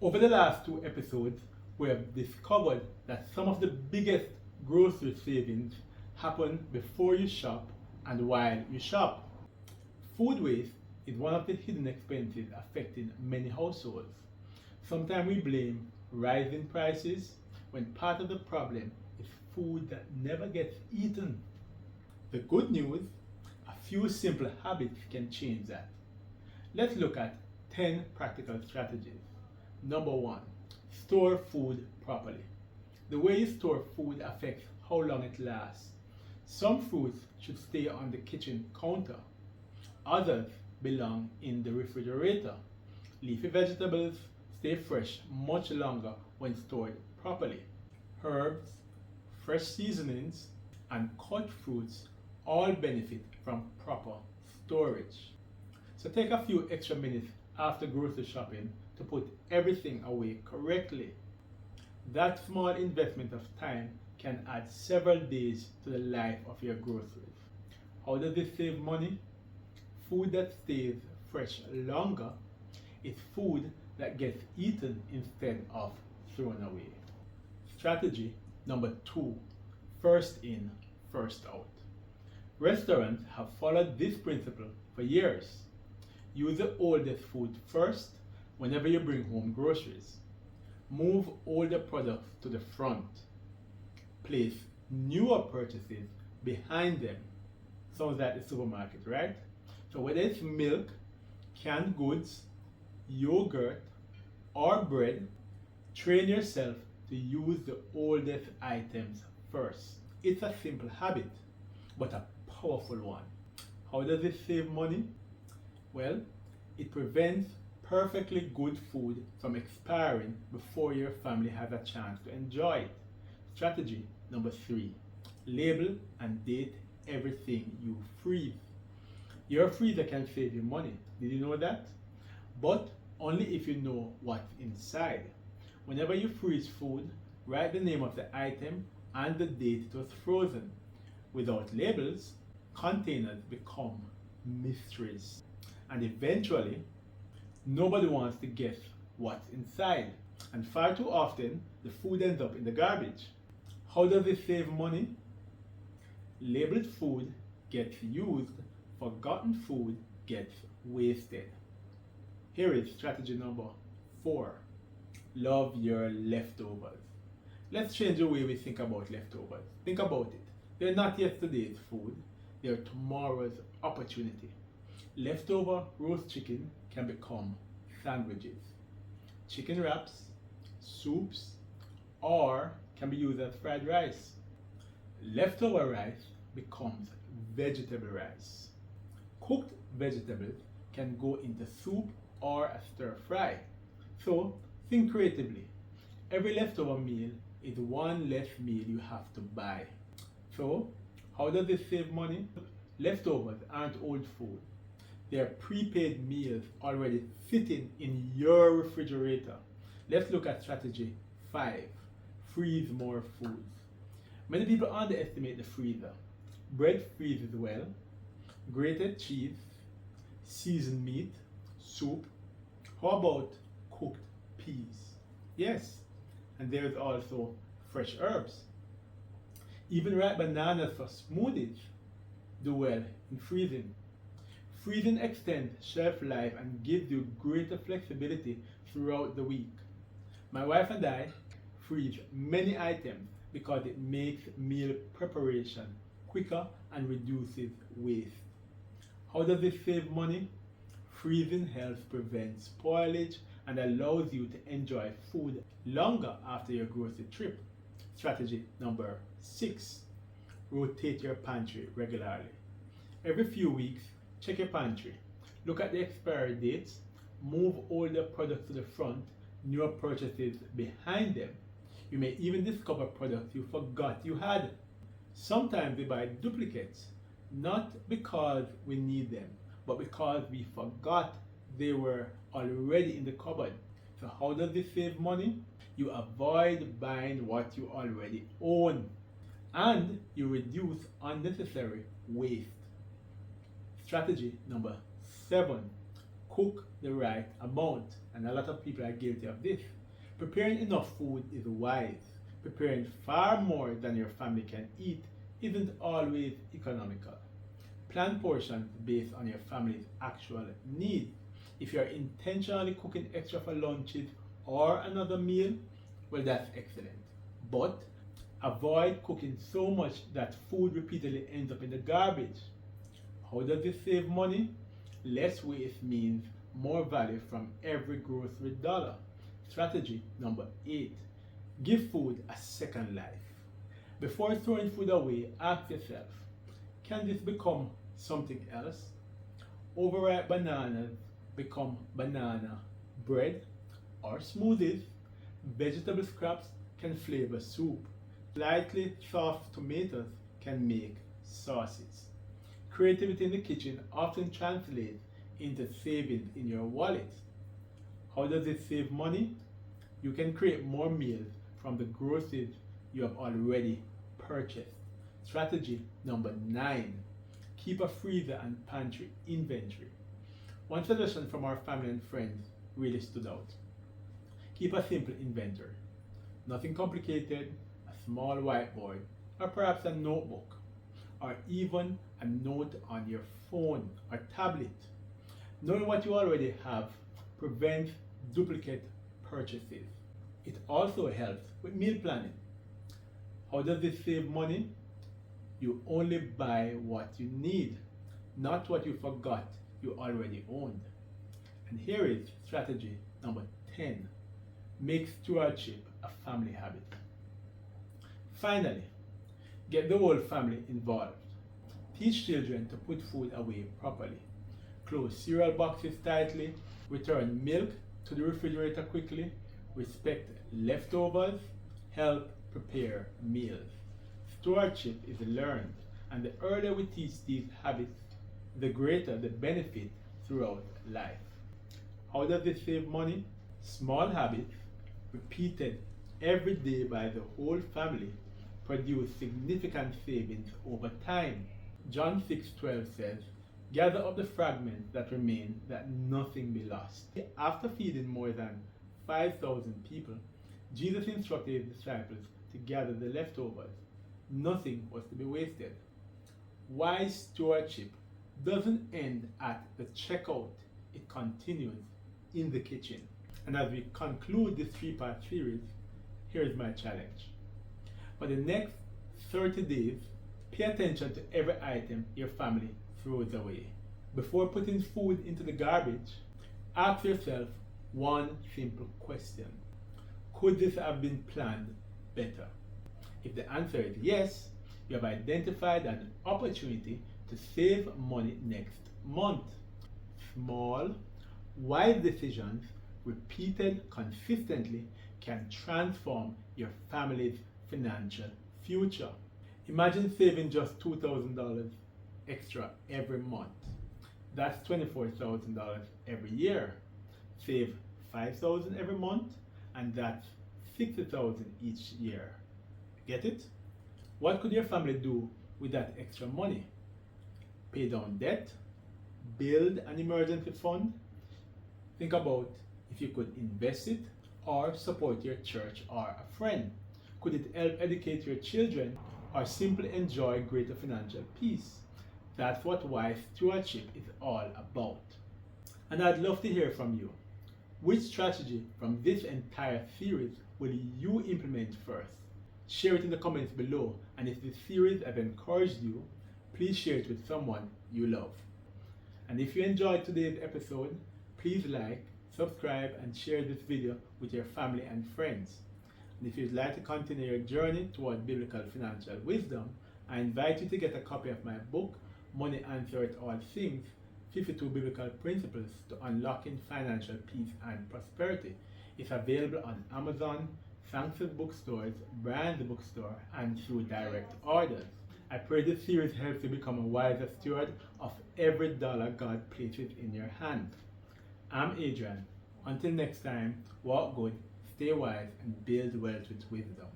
Over the last two episodes, we have discovered that some of the biggest grocery savings happen before you shop and while you shop. Food waste is one of the hidden expenses affecting many households. Sometimes we blame rising prices when part of the problem is food that never gets eaten. The good news, a few simple habits can change that. Let's look at 10 practical strategies. Number 1, store food properly. The way you store food affects how long it lasts. Some fruits should stay on the kitchen counter. Others belong in the refrigerator. Leafy vegetables stay fresh much longer when stored properly. Herbs, fresh seasonings, and cut fruits all benefit from proper storage. So take a few extra minutes after grocery shopping to put everything away correctly. That small investment of time can add several days to the life of your groceries. How does this save money? Food that stays fresh longer is food that gets eaten instead of thrown away. Strategy number 2, first in, first out. Restaurants have followed this principle for years. Use the oldest food first whenever you bring home groceries. Move older products to the front. Place newer purchases behind them. Sounds like the supermarket, right? So whether it's milk, canned goods, yogurt, or bread, train yourself to use the oldest items first. It's a simple habit, but a powerful one. How does it save money? Well, it prevents perfectly good food from expiring before your family has a chance to enjoy it. Strategy number 3, label and date everything you freeze. Your freezer can save you money. Did you know that? But only if you know what's inside. Whenever you freeze food, write the name of the item and the date it was frozen. Without labels, containers become mysteries. And eventually, nobody wants to guess what's inside. And far too often, the food ends up in the garbage. How does it save money? Labeled food gets used, forgotten food gets wasted. Here is strategy number 4. Love your leftovers. Let's change the way we think about leftovers. Think about it. They're not yesterday's food, they're tomorrow's opportunity. Leftover roast chicken can become sandwiches, chicken wraps, soups, or can be used as fried rice. Leftover rice becomes vegetable rice. Cooked vegetables can go into soup or a stir fry. So think creatively. Every leftover meal is one less meal you have to buy. So how does this save money? Leftovers aren't old food. They are prepaid meals already sitting in your refrigerator. Let's look at strategy 5. Freeze more foods. Many people underestimate the freezer. Bread freezes well, grated cheese, seasoned meat, soup. How about cooked peas? Yes, and there's also fresh herbs. Even ripe bananas for smoothies do well in freezing. Freezing extends shelf life and gives you greater flexibility throughout the week. My wife and I freeze many items because it makes meal preparation quicker and reduces waste. How does this save money? Freezing helps prevent spoilage and allows you to enjoy food longer after your grocery trip. Strategy number 6. Rotate your pantry regularly. Every few weeks, check your pantry. Look at the expiry dates, move older products to the front, newer purchases behind them. You may even discover products you forgot you had. Sometimes we buy duplicates, not because we need them, but because we forgot they were already in the cupboard. So how does this save money? You avoid buying what you already own, and you reduce unnecessary waste. Strategy number 7. Cook the right amount. and a lot of people are guilty of this. Preparing enough food is wise. Preparing far more than your family can eat isn't always economical. Plan portions based on your family's actual needs. If you're intentionally cooking extra for lunches or another meal, well, that's excellent. But avoid cooking so much that food repeatedly ends up in the garbage. How does this save money? Less waste means more value from every grocery dollar. Strategy number 8. Give food a second life. Before throwing food away, ask yourself, can this become something else? Overripe bananas become banana bread or smoothies. Vegetable scraps can flavor soup. Slightly soft tomatoes can make sauces. Creativity in the kitchen often translates into savings in your wallet. How does it save money? You can create more meals from the groceries you have already purchased. Strategy number 9. Keep a freezer and pantry inventory. One suggestion from our family and friends really stood out. Keep a simple inventory. Nothing complicated, a small whiteboard, or perhaps a notebook, or even a note on your phone or tablet. Knowing what you already have prevents duplicate purchases. It also helps with meal planning. How does this save money? You only buy what you need, not what you forgot you already owned. And here is strategy number 10. Make stewardship a family habit. Finally, get the whole family involved. Teach children to put food away properly. Close cereal boxes tightly. Return milk to the refrigerator quickly. Respect leftovers. Help prepare meals. Stewardship is learned, and the earlier we teach these habits, the greater the benefit throughout life. How does this save money? Small habits, repeated every day by the whole family, produce significant savings over time. John 6:12 says, "Gather up the fragments that remain, that nothing be lost." After feeding more than 5,000 people, Jesus instructed his disciples to gather the leftovers. Nothing was to be wasted. Wise stewardship doesn't end at the checkout, it continues in the kitchen. And as we conclude this 3-part series, here's my challenge. For the next 30 days, pay attention to every item your family throws away. Before putting food into the garbage, ask yourself one simple question. Could this have been planned better? If the answer is yes, you have identified an opportunity to save money next month. Small, wise decisions repeated consistently can transform your family's financial future. Imagine saving just $2,000 extra every month. That's $24,000 every year. Save $5,000 every month, and that's $60,000 each year. Get it? What could your family do with that extra money? Pay down debt? Build an emergency fund? Think about if you could invest it or support your church or a friend. Could it help educate your children or simply enjoy greater financial peace? That's what wise stewardship is all about. And I'd love to hear from you. Which strategy from this entire series will you implement first? Share it in the comments below, and if this series has encouraged you, please share it with someone you love. And if you enjoyed today's episode, please like, subscribe, and share this video with your family and friends. And if you'd like to continue your journey toward biblical financial wisdom, I invite you to get a copy of my book, Money Answereth All Things, 52 Biblical Principles to Unlocking Financial Peace and Prosperity. It's available on Amazon, Sanctus bookstores, Brand Bookstore, and through direct orders. I pray this series helps you become a wiser steward of every dollar God places in your hands. I'm Adrian. Until next time, walk good, stay wise, and build wealth with wisdom.